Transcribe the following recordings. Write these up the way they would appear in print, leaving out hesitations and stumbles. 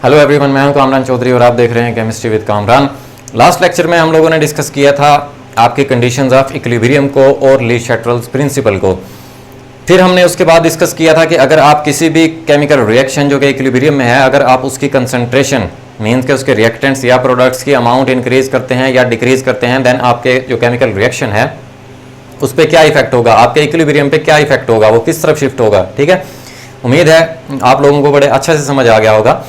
Hello everyone, मैं हूं कामरान चौधरी और आप देख रहे हैं chemistry with Kamran. Last lecture में हम लोगों ने डिस्कस किया था आपके कंडीशंस ऑफ इक्विलिब्रियम को और ली-शैट्रल्स प्रिंसिपल को। फिर हमने उसके बाद डिस्कस किया था कि अगर आप किसी भी केमिकल रिएक्शन जो कि इक्विलिब्रियम में है, अगर आप उसकी कंसंट्रेशन मीन्स के उसके रिएक्टेंट्स या प्रोडक्ट्स की अमाउंट इंक्रीज करते हैं या डिक्रीज करते हैं, देन आपके जो केमिकल रिएक्शन है उस पर क्या इफेक्ट होगा, आपके इक्विलिब्रियम पे क्या इफेक्ट होगा, वो किस तरफ शिफ्ट होगा। ठीक है, उम्मीद है आप लोगों को बड़े अच्छे से समझ आ गया होगा।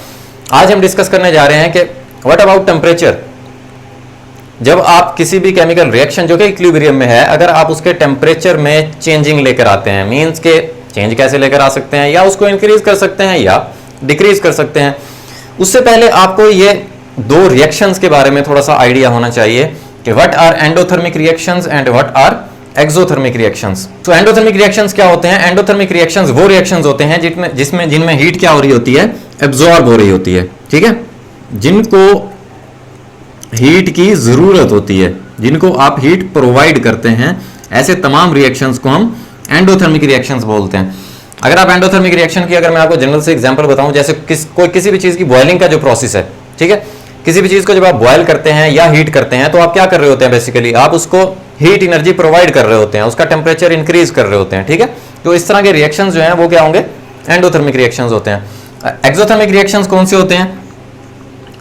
आज हम डिस्कस करने जा रहे हैं कि व्हाट अबाउट टेम्परेचर। जब आप किसी भी केमिकल रिएक्शन जो कि इक्विलिब्रियम में है, अगर आप उसके टेम्परेचर में चेंजिंग लेकर आते हैं, मींस के चेंज कैसे लेकर आ सकते हैं, या उसको इंक्रीज कर सकते हैं या डिक्रीज कर सकते हैं। उससे पहले आपको ये दो रिएक्शंस के बारे में थोड़ा सा आइडिया होना चाहिए कि what are endothermic reactions and what are exothermic reactions. तो एंडोथर्मिक रिएक्शंस क्या होते हैं? एंडोथर्मिक रिएक्शंस वो रिएक्शंस होते हैं जिनमें हीट क्या हो रही होती है, एब्जॉर्ब हो रही होती है। ठीक है, जिनको हीट की जरूरत होती है, जिनको आप हीट प्रोवाइड करते हैं, ऐसे तमाम रिएक्शंस को हम एंडोथर्मिक रिएक्शंस बोलते हैं। अगर आप एंडोथर्मिक रिएक्शन की अगर मैं आपको जनरल से एग्जांपल बताऊं, जैसे किसी भी चीज की बॉइलिंग का जो प्रोसेस है, ठीक है, किसी भी चीज को जब आप बॉयल करते हैं या हीट करते हैं तो आप क्या कर रहे होते हैं, बेसिकली आप उसको हीट एनर्जी प्रोवाइड कर रहे होते हैं, उसका टेम्परेचर इंक्रीज कर रहे होते हैं। ठीक है, तो इस तरह के रिएक्शंस जो हैं वो क्या होंगे, एंडोथर्मिक रिएक्शंस होते हैं। एक्सोथर्मिक रिएक्शंस कौन से होते हैं?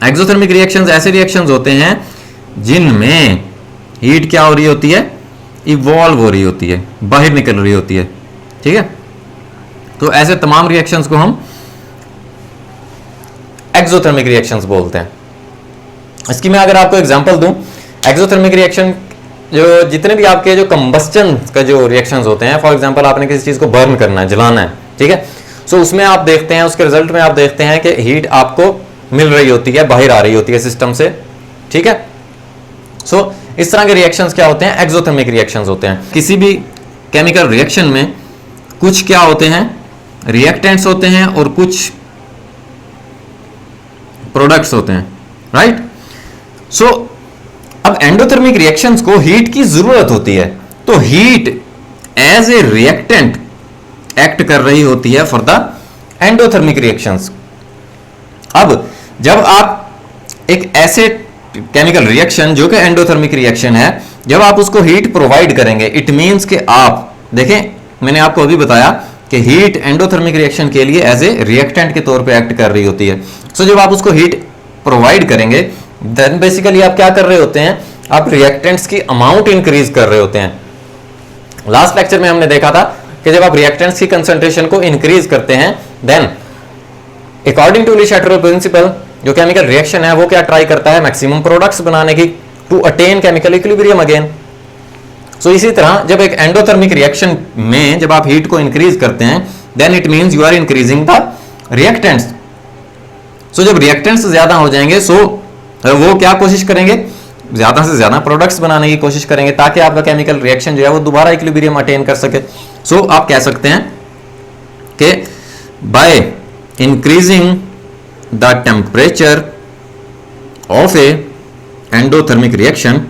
एक्सोथर्मिक रिएक्शंस ऐसे रिएक्शंस होते हैं जिनमें हीट क्या हो रही होती है, इवॉल्व हो रही होती है, बाहर निकल रही होती है। ठीक है, तो ऐसे तमाम रिएक्शंस को हम एक्सोथर्मिक रिएक्शंस बोलते हैं। इसकी मैं अगर आपको एग्जांपल दूं, एक्सोथर्मिक रिएक्शन जो जितने भी आपके जो कंबस्टन का जो रिएक्शंस होते हैं, फॉर एग्जांपल आपने किसी चीज को बर्न करना है, जलाना है, ठीक है, सो उसमें आप देखते हैं, उसके रिजल्ट में आप देखते हैं कि हीट आपको मिल रही होती है, बाहर आ रही होती है सिस्टम से। ठीक है, सो इस तरह के रिएक्शंस क्या होते हैं, एक्सोथर्मिक रिएक्शंस होते हैं। किसी भी केमिकल रिएक्शन में कुछ क्या होते हैं, रिएक्टेंट्स होते हैं और कुछ प्रोडक्ट्स होते हैं, राइट। सो अब एंडोथर्मिक रिएक्शंस को हीट की जरूरत होती है, तो heat as a reactant act कर रही होती है फॉर द एंडोथर्मिक रिएक्शंस। अब जब आप एक ऐसे केमिकल रिएक्शन जो कि एंडोथर्मिक रिएक्शन है, जब आप उसको हीट प्रोवाइड करेंगे, इट मींस कि आप देखें, मैंने आपको अभी बताया कि हीट एंडोथर्मिक रिएक्शन के लिए एज ए रिएक्टेंट के तौर पे एक्ट कर रही होती है। सो जब आप उसको हीट प्रोवाइड करेंगे, देन बेसिकली आप क्या कर रहे होते हैं, आप रिएक्टेंट्स की अमाउंट इंक्रीज कर रहे होते हैं। लास्ट लेक्चर में हमने देखा था कि जब आप रिएक्टेंट्स की कंसंट्रेशन को इंक्रीज करते हैं, देन अकॉर्डिंग टू ली-शैट्रल प्रिंसिपल जो केमिकल रिएक्शन है वो क्या ट्राई करता है, मैक्सिमम प्रोडक्ट्स बनाने की, to attain chemical equilibrium again. So इसी तरह जब एक एंडोथर्मिक रिएक्शन में जब आप हीट को इंक्रीज करते हैं, then it means you are increasing the reactants. So जब रिएक्टेंट्स ज्यादा हो जाएंगे, सो वो क्या कोशिश करेंगे, ज्यादा से ज्यादा प्रोडक्ट्स बनाने की कोशिश करेंगे ताकि आपका केमिकल रिएक्शन जो है वो दोबारा इक्विलिब्रियम अटेन कर सके। सो आप कह सकते हैं कि bye increasing the temperature of A endothermic reaction,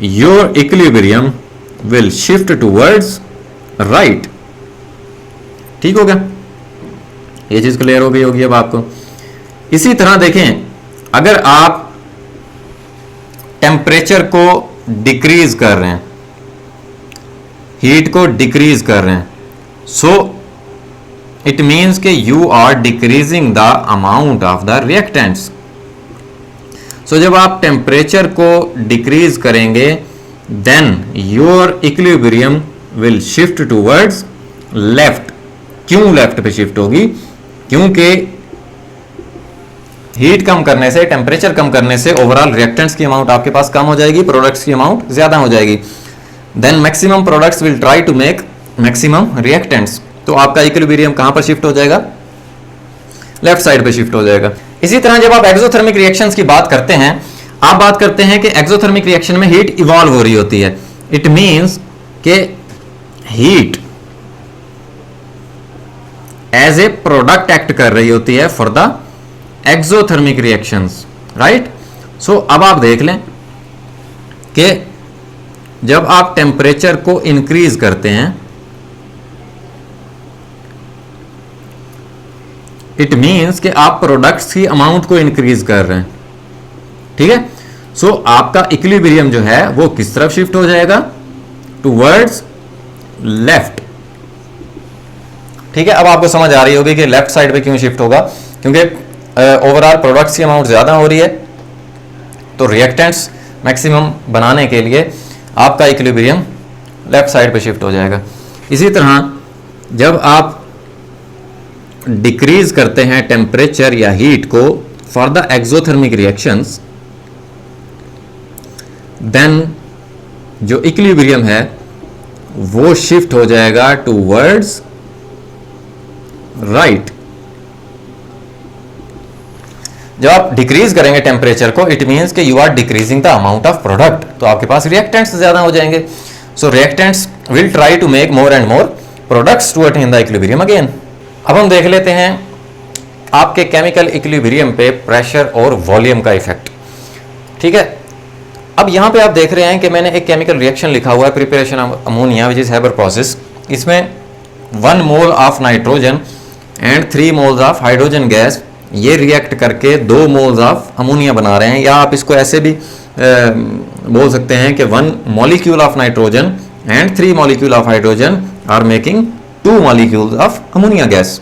your equilibrium will shift towards right. ठीक हो गया, ये चीज क्लियर हो गई होगी अब आपको। इसी तरह देखें, अगर आप टेम्परेचर को डिक्रीज कर रहे हैं, हीट को डिक्रीज कर रहे हैं, सो इट मींस कि you are decreasing the amount of the reactants. So जब आप टेम्परेचर को डिक्रीज करेंगे, then your equilibrium will shift towards left. क्यों लेफ्ट पे शिफ्ट होगी? क्योंकि हीट कम करने से, टेम्परेचर कम करने से ओवरऑल रिएक्टेंट्स की अमाउंट आपके पास कम हो जाएगी, प्रोडक्ट्स की अमाउंट ज्यादा हो जाएगी। Then maximum products will try to make maximum reactants. तो आपका इक्विलिब्रियम कहां पर शिफ्ट हो जाएगा? लेफ्ट साइड पे शिफ्ट हो जाएगा। इसी तरह जब आप एक्सोथर्मिक रिएक्शंस की बात करते हैं, आप बात करते हैं कि एक्सोथर्मिक रिएक्शन में हीट इवॉल्व हो रही होती है। इट मींस कि heat as a product act कर रही होती है for the exothermic reactions, right. So अब आप देख लें कि जब आप टेम्परेचर को इंक्रीज करते हैं इट मीन्स कि आप प्रोडक्ट्स की अमाउंट को इंक्रीज कर रहे हैं, ठीक है। सो आपका इक्विलिब्रियम जो है वो किस तरफ शिफ्ट हो जाएगा, टूवर्ड्स लेफ्ट, ठीक है। अब आपको समझ आ रही होगी कि लेफ्ट साइड पे क्यों शिफ्ट होगा, क्योंकि ओवरऑल प्रोडक्ट्स की अमाउंट ज्यादा हो रही है, तो रिएक्टेंट्स मैक्सिमम बनाने के लिए आपका इक्विलिब्रियम लेफ्ट साइड पे शिफ्ट हो जाएगा। इसी तरह जब आप डिक्रीज करते हैं टेम्परेचर या हीट को for the exothermic reactions, then जो इक्विलिब्रियम है वो शिफ्ट हो जाएगा टूवर्ड्स राइट। जब आप डिक्रीज करेंगे टेम्परेचर को, इट मींस कि you are decreasing the amount of product, तो आपके पास रिएक्टेंट्स ज्यादा हो जाएंगे। So reactants will try to make more and more products to attain the equilibrium again. अब हम देख लेते हैं आपके केमिकल इक्विलिब्रियम पे प्रेशर और वॉल्यूम का इफेक्ट, ठीक है। अब यहां पे आप देख रहे हैं कि मैंने एक केमिकल रिएक्शन लिखा हुआ है, preparation of ammonia which is Haber process. इसमें 1 mole of nitrogen and 3 moles of hydrogen gas ये रिएक्ट करके 2 मोल्स ऑफ अमोनिया बना रहे हैं, या आप इसको ऐसे भी बोल सकते हैं कि 1 molecule of nitrogen and 3 molecule of hydrogen are making 2 molecules of ammonia gas.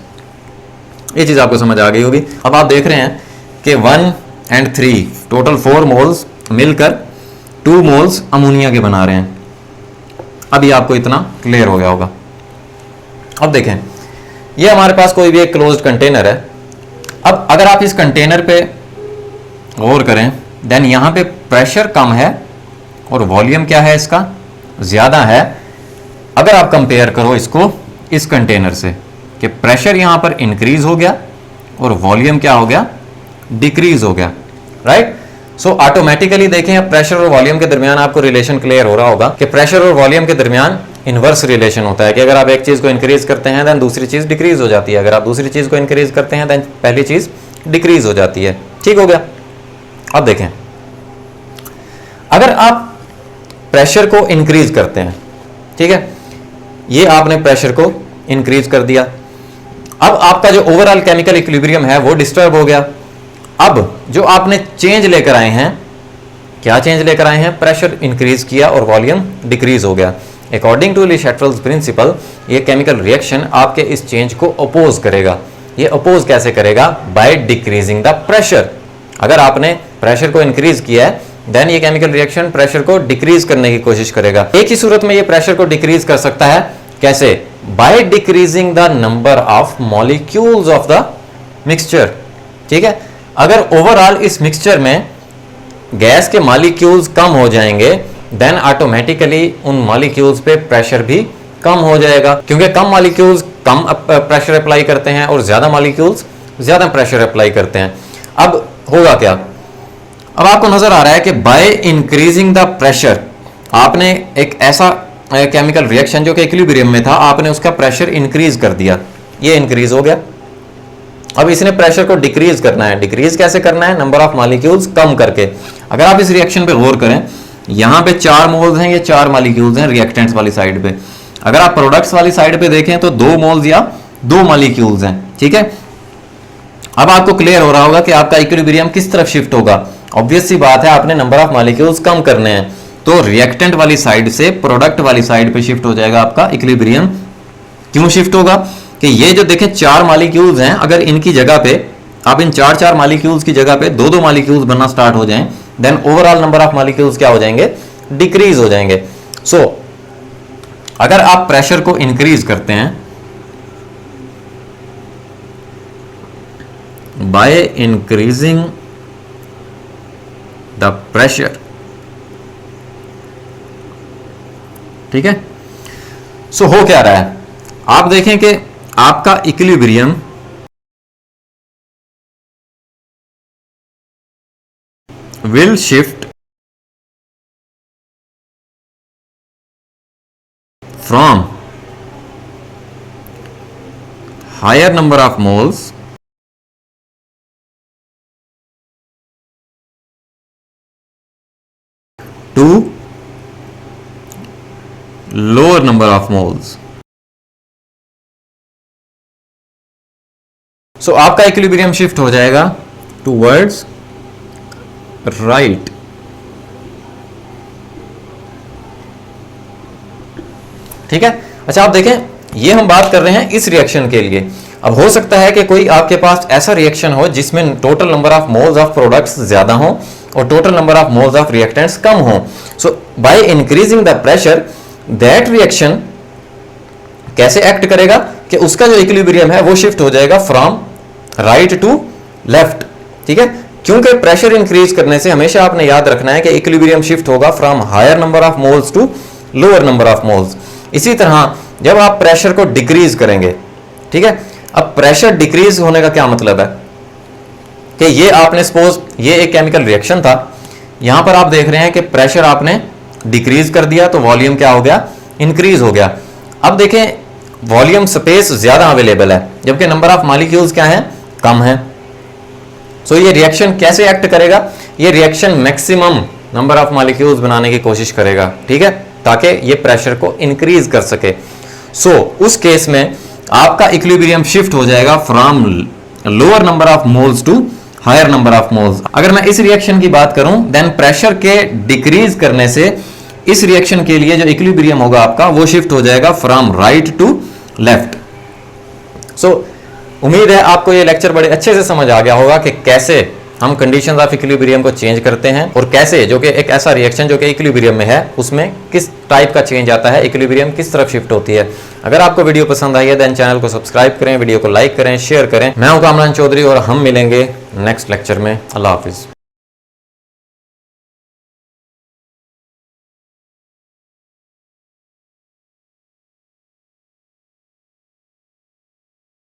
ये चीज आपको समझ आ गई होगी। अब आप देख रहे हैं कि 1 एंड 3 टोटल 4 मोल्स मिलकर 2 मोल्स अमोनिया के बना रहे हैं। अभी आपको इतना क्लियर हो गया होगा। अब देखें, ये हमारे पास कोई भी एक क्लोज्ड कंटेनर है। अब अगर आप इस कंटेनर पे गौर करें, देन यहां पे प्रेशर कम है और वॉल्यूम क्या है इसका, ज्यादा है। अगर आप कंपेयर करो इसको इस कंटेनर से, कि प्रेशर यहां पर इंक्रीज हो गया और वॉल्यूम क्या हो गया, डिक्रीज हो गया, राइट। सो ऑटोमेटिकली देखें, अब प्रेशर और वॉल्यूम के दरमियान आपको रिलेशन क्लियर हो रहा होगा कि प्रेशर और वॉल्यूम के दरमियान इनवर्स रिलेशन होता है कि अगर आप एक चीज को इंक्रीज करते हैं देन दूसरी चीज डिक्रीज हो जाती है, अगर आप दूसरी चीज को इंक्रीज करते हैं देन पहली चीज डिक्रीज हो जाती है। ठीक हो गया। अब देखें, अगर आप प्रेशर को इंक्रीज करते हैं, ठीक है, ये आपने प्रेशर को इंक्रीज कर दिया, अब आपका जो ओवरऑल केमिकल इक्विलिब्रियम है वो डिस्टर्ब हो गया। अब जो आपने चेंज लेकर आए हैं, क्या चेंज लेकर आए हैं, प्रेशर इंक्रीज किया और वॉल्यूम डिक्रीज हो गया। अकॉर्डिंग टू ली शैट्रल्स प्रिंसिपल, ये केमिकल रिएक्शन आपके इस चेंज को अपोज करेगा। ये अपोज कैसे करेगा, बाय डिक्रीजिंग द प्रेशर। अगर आपने प्रेशर को इंक्रीज किया है देन ये केमिकल रिएक्शन प्रेशर को डिक्रीज करने की कोशिश करेगा। एक ही सूरत में ये प्रेशर को डिक्रीज कर सकता है, कैसे, by decreasing the number of molecules of the mixture. ठीक है, अगर ओवरऑल इस मिक्सचर में गैस के मॉलिक्यूल्स कम हो जाएंगे देन ऑटोमेटिकली उन मॉलिक्यूल्स पे प्रेशर भी कम हो जाएगा, क्योंकि कम मॉलिक्यूल्स कम प्रेशर अप्लाई करते हैं और ज्यादा मॉलिक्यूल्स ज्यादा प्रेशर अप्लाई करते हैं। अब होगा क्या, अब आपको नजर आ रहा है कि बाय इंक्रीजिंग द प्रेशर आपने एक ऐसा केमिकल रिएक्शन जो कि इक्विलिब्रियम में था, आपने उसका प्रेशर इंक्रीज कर दिया, ये इंक्रीज हो गया। अब इसने प्रेशर को डिक्रीज करना है। डिक्रीज कैसे करना है, नंबर ऑफ मॉलिक्यूल्स कम करके। अगर आप इस रिएक्शन पे गौर करें, यहां पे 4 मोल्स हैं, ये 4 मॉलिक्यूल्स हैं रिएक्टेंट्स वाली साइड पे। अगर आप प्रोडक्ट्स वाली साइड पे देखें तो 2 मोल्स या 2 मॉलिक्यूल्स हैं। ठीक है, अब आपको क्लियर हो रहा होगा कि आपका इक्विलिब्रियम किस तरफ शिफ्ट होगा। ऑब्वियस सी बात है, आपने नंबर ऑफ मॉलिक्यूल्स कम करने हैं, तो रिएक्टेंट वाली साइड से प्रोडक्ट वाली साइड पे शिफ्ट हो जाएगा आपका इक्विलिब्रियम। क्यों शिफ्ट होगा कि ये जो देखें 4 मॉलिक्यूल्स हैं, अगर इनकी जगह पे आप इन 4 मॉलिक्यूल्स की जगह पे 2 मॉलिक्यूल्स बनना स्टार्ट हो जाएं, then overall number of molecules क्या हो जाएंगे, डिक्रीज हो जाएंगे। सो अगर आप प्रेशर को इंक्रीज करते हैं बाय इंक्रीजिंग द प्रेशर, ठीक है, सो हो क्या रहा है, आप देखें कि आपका equilibrium will shift from higher number of moles to lower number of moles. सो आपका इक्विलिब्रियम शिफ्ट हो जाएगा टूवर्ड्स राइट। ठीक है। अच्छा आप देखें, ये हम बात कर रहे हैं इस रिएक्शन के लिए। अब हो सकता है कि कोई आपके पास ऐसा रिएक्शन हो जिसमें total number of moles of products ज्यादा हो और total number of moles of reactants कम हो। So by increasing the pressure that reaction कैसे एक्ट करेगा कि उसका जो इक्विलिब्रियम है वो शिफ्ट हो जाएगा फ्रॉम राइट टू लेफ्ट। ठीक है, क्योंकि प्रेशर इंक्रीज करने से हमेशा आपने याद रखना है कि इक्विलिब्रियम शिफ्ट होगा from higher number of moles to lower number of moles. इसी तरह जब आप प्रेशर को डिक्रीज करेंगे, ठीक है, अब प्रेशर डिक्रीज होने का क्या मतलब है कि ये आपने सपोज ये एक केमिकल रिएक्शन था, यहां पर आप देख रहे हैं कि प्रेशर आपने डिक्रीज कर दिया तो वॉल्यूम क्या हो गया, इंक्रीज हो गया। अब देखें वॉल्यूम स्पेस ज्यादा अवेलेबल है जबकि नंबर ऑफ मॉलिक्यूल्स क्या है, कम है। सो ये रिएक्शन कैसे एक्ट करेगा, ये reaction maximum number of molecules बनाने की कोशिश करेगा, ठीक है, ताकि ये प्रेशर को इंक्रीज कर सके। सो उस केस में आपका इक्विलिब्रियम शिफ्ट हो जाएगा from lower number of moles to higher number of moles. अगर मैं इस रिएक्शन की बात करूं देन प्रेशर के डिक्रीज करने से इस रिएक्शन के लिए जो इक्विलिब्रियम होगा आपका वो शिफ्ट हो जाएगा फ्रॉम राइट टू लेफ्ट। सो उम्मीद है आपको ये लेक्चर बड़े अच्छे से समझ आ गया होगा कि कैसे हम कंडीशंस ऑफ इक्विलिब्रियम को चेंज करते हैं और कैसे जो कि एक ऐसा रिएक्शन जो कि इक्विलिब्रियम में है उसमें किस टाइप का चेंज आता है, इक्विलिब्रियम किस तरफ शिफ्ट होती है। अगर आपको वीडियो पसंद आई है देन चैनल को सब्सक्राइब करें, वीडियो को लाइक करें, शेयर करें। मैं हूं कामरान चौधरी और हम मिलेंगे नेक्स्ट लेक्चर में। अल्लाह हाफिज।